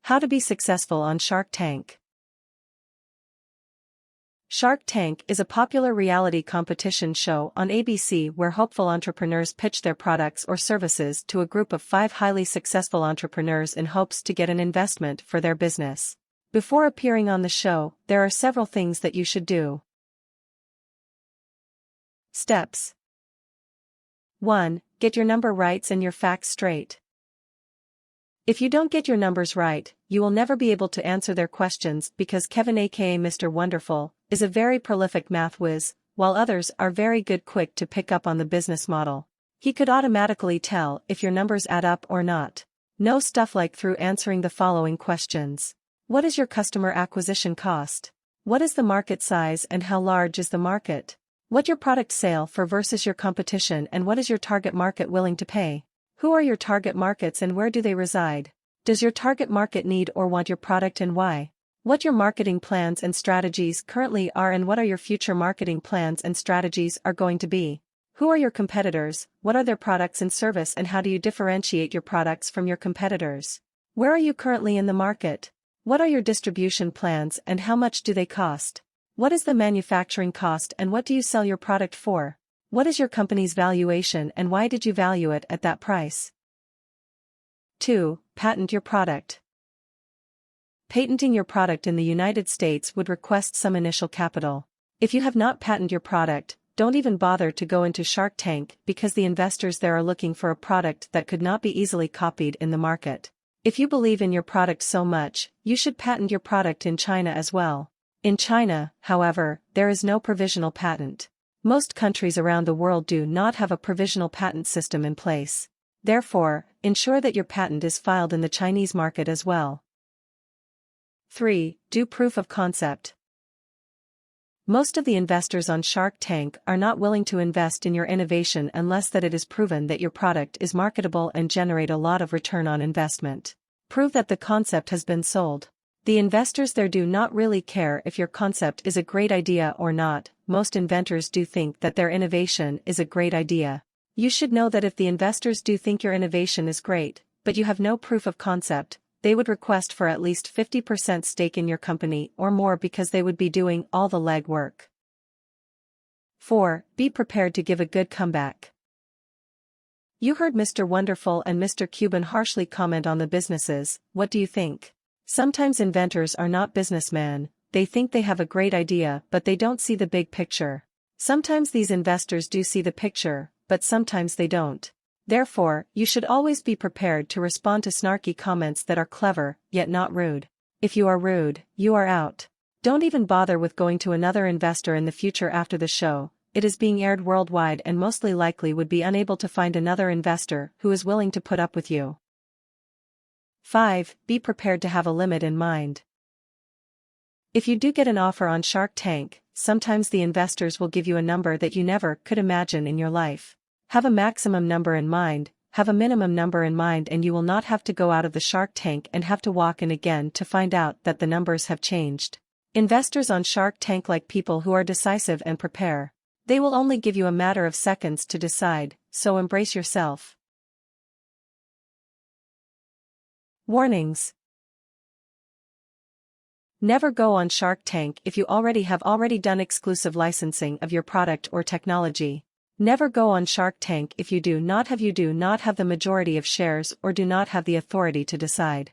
How to be successful on Shark Tank. Shark Tank is a popular reality competition show on ABC where hopeful entrepreneurs pitch their products or services to a group of 5 highly successful entrepreneurs in hopes to get an investment for their business. Before appearing on the show, there are several things that you should do. Steps. 1. Get your number right and your facts straight. If you don't get your numbers right, you will never be able to answer their questions because Kevin aka Mr. Wonderful is a very prolific math whiz, while others are very quick to pick up on the business model. He could automatically tell if your numbers add up or not. Know stuff like through answering the following questions. What is your customer acquisition cost? What is the market size and how large is the market? What your product sale for versus your competition and what is your target market willing to pay? Who are your target markets and where do they reside? Does your target market need or want your product and why? What your marketing plans and strategies currently are and what are your future marketing plans and strategies are going to be? Who are your competitors, what are their products and service and how do you differentiate your products from your competitors? Where are you currently in the market? What are your distribution plans and how much do they cost? What is the manufacturing cost and what do you sell your product for? What is your company's valuation and why did you value it at that price? 2. Patent your product. Patenting your product in the United States would request some initial capital. If you have not patented your product, don't even bother to go into Shark Tank because the investors there are looking for a product that could not be easily copied in the market. If you believe in your product so much, you should patent your product in China as well. In China, however, there is no provisional patent. Most countries around the world do not have a provisional patent system in place. Therefore, ensure that your patent is filed in the Chinese market as well. 3. Do proof of concept. Most of the investors on Shark Tank are not willing to invest in your innovation unless that it is proven that your product is marketable and generate a lot of return on investment. Prove that the concept has been sold. The investors there do not really care if your concept is a great idea or not. Most inventors do think that their innovation is a great idea. You should know that if the investors do think your innovation is great, but you have no proof of concept, they would request for at least 50% stake in your company or more because they would be doing all the legwork. 4. Be prepared to give a good comeback. You heard Mr. Wonderful and Mr. Cuban harshly comment on the businesses. What do you think? Sometimes inventors are not businessmen. They think they have a great idea but they don't see the big picture. Sometimes these investors do see the picture, but sometimes they don't. Therefore, you should always be prepared to respond to snarky comments that are clever, yet not rude. If you are rude, you are out. Don't even bother with going to another investor in the future after the show. It is being aired worldwide and mostly likely would be unable to find another investor who is willing to put up with you. 5. Be prepared to have a limit in mind. If you do get an offer on Shark Tank, sometimes the investors will give you a number that you never could imagine in your life. Have a maximum number in mind, have a minimum number in mind and you will not have to go out of the Shark Tank and have to walk in again to find out that the numbers have changed. Investors on Shark Tank like people who are decisive and prepare. They will only give you a matter of seconds to decide, so embrace yourself. Warnings. Never go on Shark Tank if you have already done exclusive licensing of your product or technology. Never go on Shark Tank if you do not have the majority of shares or do not have the authority to decide.